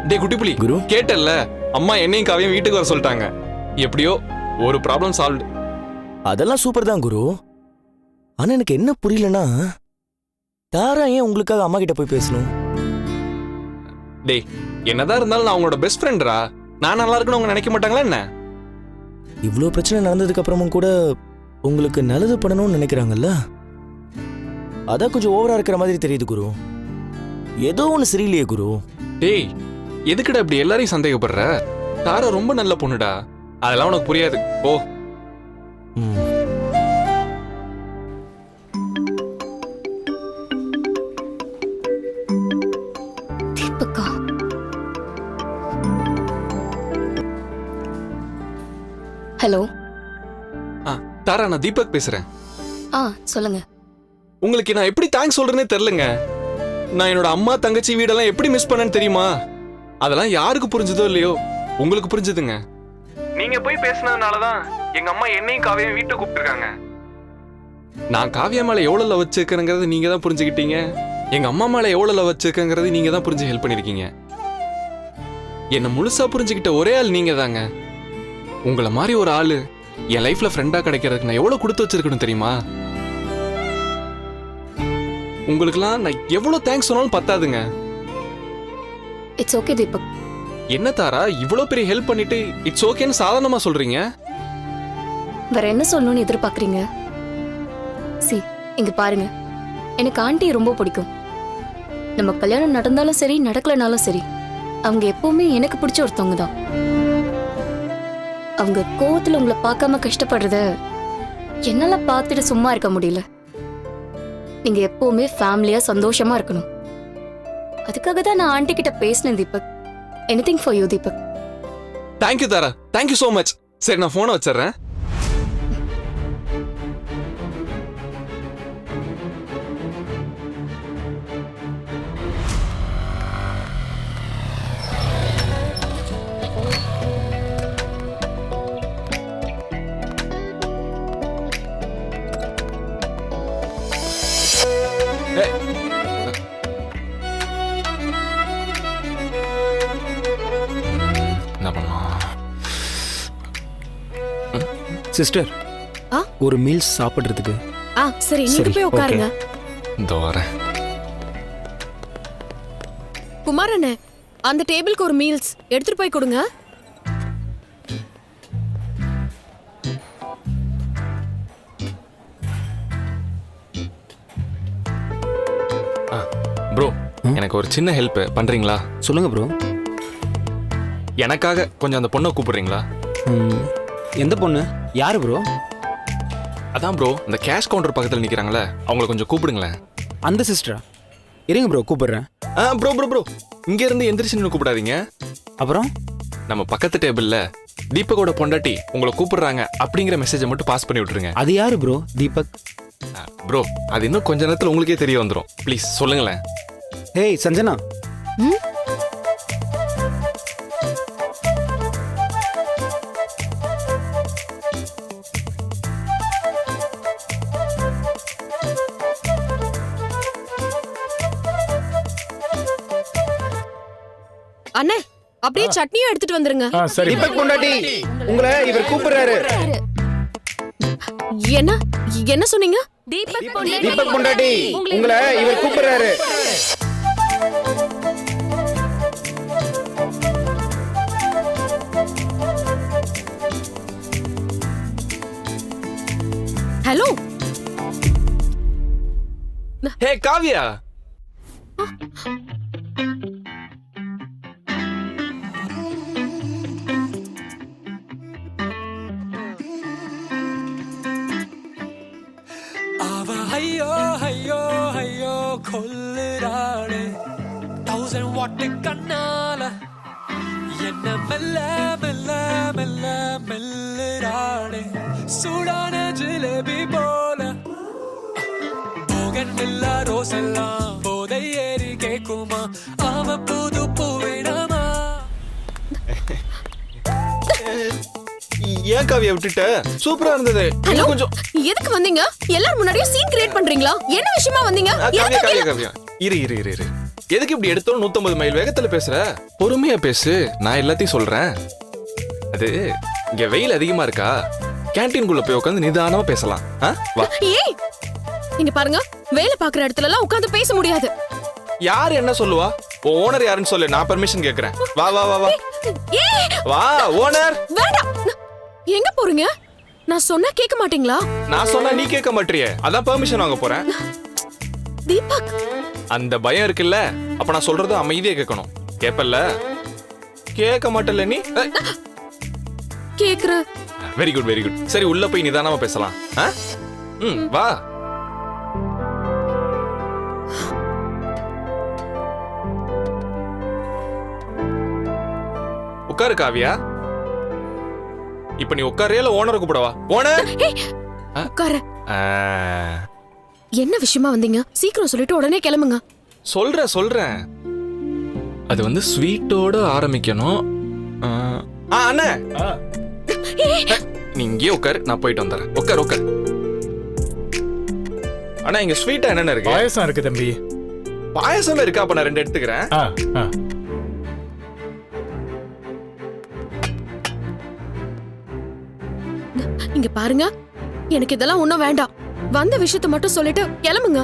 டே குட்டிப்புலி குரு கேட்டல்ல, அம்மா என்னையும் காவையும் வீட்டுக்கு வர சொல்லிட்டாங்க. எப்படியோ ஒரு ப்ராப்ளம் சால்வ்டு. அதெல்லாம் சூப்பர் தான் குரு. ஆனா எனக்கு என்ன புரியலன்னா, தாரா ஏன் உங்களுக்காக அம்மா கிட்ட போய் பேசணும்? டே என்னதான் இருந்தாலும் நான் உங்களோட பெஸ்ட் ஃப்ரெண்ட்ரா. நான் நல்லா இருக்குன்னு அவங்க நினைக்க மாட்டாங்களா என்ன? இவ்வளோ பிரச்சனை நடந்ததுக்கு அப்புறமும் கூட உங்களுக்கு நல்லது பண்ணணும்னு நினைக்கிறாங்கல்ல, அதான் கொஞ்சம் ஓவரா இருக்கிற மாதிரி தெரியுது குரு. ஏதோ ஒன்று சரியில்லையே குரு. டேய் எதுக்குடா இப்படி எல்லாரையும் சந்தேகப்படுற? தாரா ரொம்ப நல்ல பொண்ணுடா. அதெல்லாம் உனக்கு புரியாது. ஓ தீபக்கா, ஹலோ. தாரா, நான் தீபக் பேசுறேன். சொல்லுங்க. உங்களுக்கு நான் எப்படி தேங்க்ஸ் சொல்றேனே தெரியலங்க. நான் என்னோட அம்மா தங்கச்சி வீடெல்லாம் எப்படி மிஸ் பண்ணேன்னு தெரியுமா? அதெல்லாம் யாருக்கு புரிஞ்சதோ இல்லையோ, உங்களுக்கு புரிஞ்சதுங்க. நீங்க போய் பேசினதுனாலதான் எங்க அம்மா என்னையும் காவியம் வீட்டை கூப்பிட்டுருக்காங்க. நான் காவியா மேல எவ்வளவு லவ் வச்சிருக்கேங்கிறத நீங்க தான் புரிஞ்சுக்கிட்டீங்க. எங்க அம்மா மேல எவ்வளவு லவ் வச்சிருக்கேங்கிறது நீங்க தான் புரிஞ்சு ஹெல்ப் பண்ணிருக்கீங்க. என்ன முழுசா புரிஞ்சுக்கிட்ட ஒரே ஆள் நீங்க தாங்க. உங்களை மாதிரி ஒரு ஆளு என் லைஃப்ல ஃப்ரெண்டா கிடைக்கிறதுக்கு நான் எவ்வளவு கொடுத்து வச்சிருக்கணும் தெரியுமா? உங்களுக்குலாம் நான் எவ்வளவு தேங்க்ஸ் சொன்னாலும் பத்தாதுங்க. It's okay Deepak. என்ன தாரா இவ்வளவு பெரிய ஹெல்ப் பண்ணிட்டு இட்ஸ் ஓகேன்னு சாதாரணமா சொல்றீங்க? வேற என்ன சொல்லணும்னு எதிர்பார்க்கறீங்க? சி, இங்க பாருங்க, எனக்கு ஆண்டி ரொம்ப பிடிக்கும். நம்ம கல்யாணம் நடந்தாலும் சரி நடக்கலனாலும் சரி, அவங்க எப்பவுமே எனக்கு பிடிச்ச ஒருத்தவங்க தான். அவங்க கோவத்துல உங்களை பார்க்காம கஷ்டப்படுறத என்னால பார்த்துட்டு சும்மா இருக்க முடியல. நீங்க எப்பவுமே ஃபேமிலியா சந்தோஷமா இருக்கணும். அதுக்காக தான் நான் ஆண்டி கிட்ட பேசினேன் Deepak. Anything for you Deepak. Thank you Tara, thank you so much. சரி நான் போனை வச்சிடுறேன். சிஸ்டர், ஒரு மீல்ஸ் சாப்பிடுறதுக்கு. சரி, நீங்க போய் உட்காருங்க. இதோ வரேன். குமாரண்ணே, அந்த டேபிளுக்கு ஒரு மீல்ஸ் எடுத்துட்டு போய் கொடுங்க. ப்ரோ, எனக்கு ஒரு சின்ன ஹெல்ப் பண்றீங்களா? சொல்லுங்க ப்ரோ. எனக்காக கொஞ்சம் அந்த பொண்ணை கூப்பிடுறீங்களா? எந்த பொண்ணு? யாரு ப்ரோ? அதான் ப்ரோ, இந்த கேஷ் கவுண்டர் பக்கத்தில் நிற்கிறாங்களே, அவங்கள கொஞ்சம் கூப்பிடுங்களேன். அந்த சிஸ்டரா? இருங்க ப்ரோ, கூப்பிடுறேன். ப்ரோ ப்ரோ ப்ரோ, இங்க இருந்து எந்திரிச்சு கூப்பிடாதீங்க. அப்புறம் நம்ம பக்கத்து டேபிள்ல தீபக்கோட பொண்டாட்டி உங்களை கூப்பிடுறாங்க அப்படிங்கிற மெசேஜை மட்டும் பாஸ் பண்ணி விட்டுருங்க. அது யாரு ப்ரோ? தீபக் ப்ரோ, அது இன்னும் கொஞ்ச நேரத்தில் உங்களுக்கே தெரிய வந்துடும். ப்ளீஸ் சொல்லுங்களேன். ஹேய் சஞ்சனா. அண்ணே, அப்படியே சட்னியும் எடுத்துட்டு வந்துருங்க. தீபக் பொண்டாட்டி உங்களை இவர் கூப்பிடுறாரு. என்ன என்ன சொன்னீங்க? தீபக் பொண்டாட்டி உங்களை இவர் கூப்பிடுறாரு. ஹலோ. ஹே காவியா. ஐயோ ஐயோ ஐயோ கொல்லுறாளே 1000 வாட் கண்ணால என்ன மெல்ல மெல்ல மெல்ல மெல்லுறாளே சூடான ஜிலேபி போல போகன் மெல்ல ரோசெல்லாம் போதை ஏறி கேக்குமா அவ புது பூவேணமா. ஏன் காவியா விட்டுட்ட? சூப்பரா இருந்தது. ஹலோ, கொஞ்சம் எதுக்கு வந்தீங்க? எல்லாரும் முன்னாடியே சீன் கிரியேட் பண்றீங்களா? என்ன விஷயமா வந்தீங்க? காவியா காவியா காவியா இரு இரு இரு இரு. எதுக்கு இப்படி எடுத்தோம் 150 மைல் வேகத்துல பேசுற? பொறுமையா பேசு, நான் எல்லாத்தையும் சொல்றேன். அது இங்க வெயில் அதிகமா இருக்கா, கேண்டீன்குள்ள போய் உட்காந்து நிதானமா பேசலாம். வா. ஏய் இங்க பாருங்க, வேலை பாக்குற இடத்துல எல்லாம் உட்கார்ந்து பேச முடியாது. யார் என்ன சொல்லுவா? ஓனர் யாருன்னு சொல்லு, நான் பெர்மிஷன் கேக்குறேன். வா வா வா வா ஏய் வா. ஓனர் வேண்டாம். எங்க போறீங்க? நான் சொன்னா கேட்க மாட்டீங்களா? நான் சொன்னா நீ கேட்க மாட்டியே, அதான் பெர்மிஷன் வாங்க போறேன். தீபக் அந்த பயம் இருக்குல்ல, அப்ப நான் சொல்றது அமைதியா கேட்கணும். கேப்பல்ல? கேட்க மாட்டல நீ? கேக்குற. Very good very good. சரி உள்ள போய் நிதானமா பேசலாம். வா. உட்காரு காவியா. இப்ப நீ உட்காரே இல்ல ஓனரை கூப்பிடவா? ஓனர் உட்கார. என்ன விஷயமா வந்தீங்க? சீக்கிரம் சொல்லிட்டு உடனே கிளம்புங்க. சொல்றேன். அது வந்து ஸ்வீட்டோட ஆரம்பிக்கணும். அண்ணே நீ இங்கே உட்காரு, நான் போயிட்டு வந்துடுறேன். உட்காரு. அண்ணா இங்க ஸ்வீட்டா என்னென்ன இருக்கு? பாயசம் இருக்கு தம்பி. பாயசம் இருக்கா? அப்ப நான் 2 எடுத்துக்கிறேன். இங்க பாருங்க, எனக்கு இதெல்லாம் ஒண்ணும் வேண்டாம். வந்த விஷயத்தை மட்டும் சொல்லிட்டு கிளம்புங்க.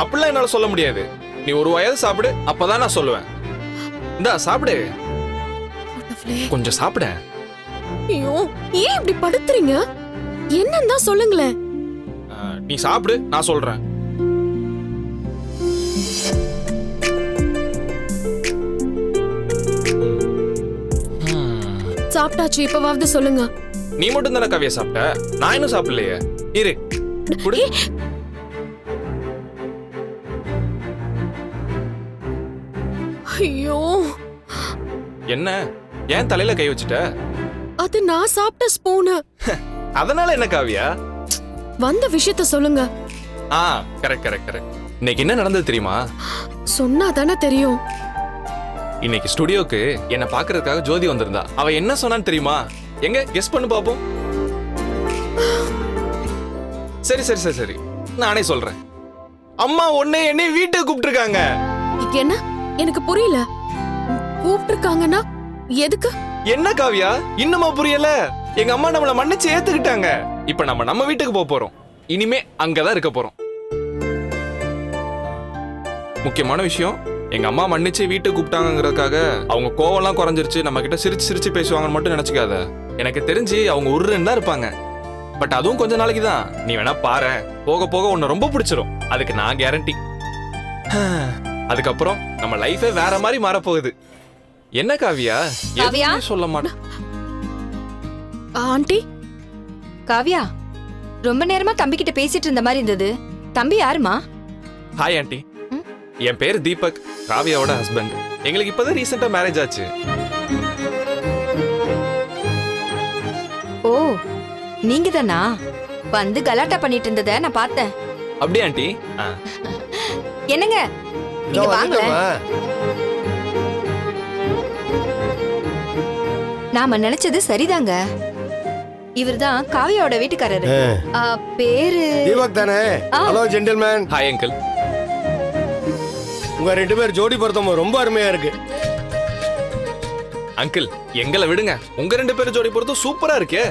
அப்படிலாம் என்னால சொல்ல முடியாது. நீ ஒரு வயது சாப்பிடு, அப்பதான் நான் சொல்லுவேன். இந்தா சாப்பிடு, கொஞ்சம் சாப்பிட. ஐயோ ஏன் இப்படி படுத்துறீங்க? என்னன்னு தான் சொல்லுங்களேன். நீ சாப்பிடு, நான் சொல்றேன். சாப்பிட்டாச்சு, இப்பவாவது சொல்லுங்க. நீ மட்டும் தானே காவியா சாப்பிட்ட, நான் இன்னும் சாப்பிடலையே. இரு குடு. ஐயோ என்ன ஏன் தலையில கை வச்சுட்ட? அது நான் சாப்பிட்ட ஸ்பூனு. அதனால என்ன காவியா? வந்த விஷயத்த சொல்லுங்க. கரெக்ட். இன்னைக்கு என்ன நடந்தது தெரியுமா? சொன்னா தானே தெரியும். இன்னைக்கு ஸ்டுடியோக்கு என்ன பாக்குறதுக்காக ஜோதி வந்திருந்தா. அவ என்ன சொன்னான்னு தெரியுமா? எங்க கெஸ் பண்ணு பாப்போம். சரி நானே சொல்றேன். அம்மா உன்னை என்னை வீட்டுக்கு கூப்பிட்டுருக்காங்க. என்ன? எனக்கு புரியல. கூப்பிட்டுருக்காங்கன்னா எதுக்கு? என்ன காவியா இன்னுமா புரியல? எங்க அம்மா நம்மள மன்னிச்சு ஏத்துக்கிட்டாங்க. இப்ப நம்ம வீட்டுக்கு போக போறோம். இனிமே அங்கதான் இருக்க போறோம். முக்கியமான விஷயம், எங்க அம்மா மன்னிச்சு வீட்டுக்கு கூப்பிட்டாங்கிறதுக்காக அவங்க கோவம்லாம் குறைஞ்சிருச்சு, நம்ம கிட்ட சிரிச்சு பேசுவாங்கன்னு மட்டும் நினைச்சுக்காத. எனக்கு தெரிஞ்சு அவங்க உருன்னு தான் இருப்பாங்க. பட் அதுவும் கொஞ்ச நாளைக்கு தான். நீ வேணா பாரு, போக போக உன்னை ரொம்ப பிடிச்சிரும். அதுக்கு நான் கேரண்டி. அதுக்கப்புறம் நம்ம லைஃபே வேற மாதிரி மாறப்போகுது. என்ன காவியா எதுவுமே சொல்ல மாட்டேன். ஆண்டி காவியா, ரொம்ப நேரமா தம்பி கிட்ட பேசிட்டு இருந்த மாதிரி இருந்தது. தம்பி யாருமா? ஹாய் ஆண்டி, என் பேரு தீபக், காவியாவோட ஹஸ்பண்ட். எங்களுக்கு இப்பதான் ரீசெண்டா மேரேஜ் ஆச்சு. ஓ, நீங்க தானா? வந்து கலாட்டா பண்ணிட்டு இருந்தத நான் பார்த்தேன். அப்படியே ஆண்டி? என்னங்க நீங்க வாங்க. நாம நினைச்சது சரிதாங்க. இவர்தான் காவியாவோட வீட்டுக்காரரு. பேரு தீபக் தானே? Hello gentleman. Hi uncle. உங்க 2 பேர் ஜோடி பொருத்தம் ரொம்ப அருமையா இருக்கு. அங்கிள் எங்களை விடுங்க, உங்க 2 பேரும் ஜோடி பொருத்தம் சூப்பரா இருக்கே.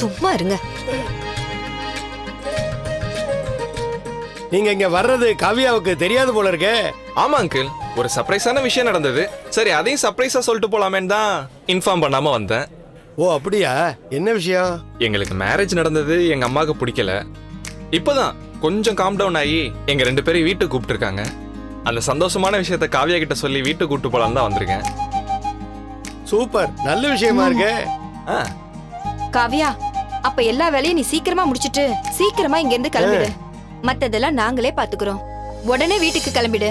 சும்மா இருங்க. நீங்க இங்க வர்றது காவியாவுக்கு தெரியாது போல இருக்கே. ஆமா அங்கிள், ஒரு சர்ப்ரைஸான விஷயம் நடந்தது. சரி அதையும் சர்ப்ரைஸா சொல்லிட்டு போலாமேன்னு தான் இன்ஃபார்ம் பண்ணாம வந்தேன். ஓ அப்படியா? என்ன விஷயம்? எங்களுக்கு மேரேஜ் நடந்தது எங்க அம்மாவுக்கு பிடிக்கல. இப்பதான் கொஞ்சம் காம் டவுன் ஆகி எங்க 2 பேரையும் வீட்டுக்கு கூப்பிட்டுருக்காங்க. அந்த சந்தோஷமான விஷயத்த காவியா கிட்ட சொல்லி வீட்டுக்கு கூப்பிட்டு போலாம் தான் வந்திருக்கேன். சூப்பர், நல்ல விஷயமா இருக்கு. காவியா, அப்ப எல்லா வேலையும் நீ சீக்கிரமா முடிச்சிட்டு சீக்கிரமா இங்க இருந்து கிளம்பிடு. மத்ததெல்லாம் நாங்களே பாத்துக்கிறோம். உடனே வீட்டுக்கு கிளம்பிடு.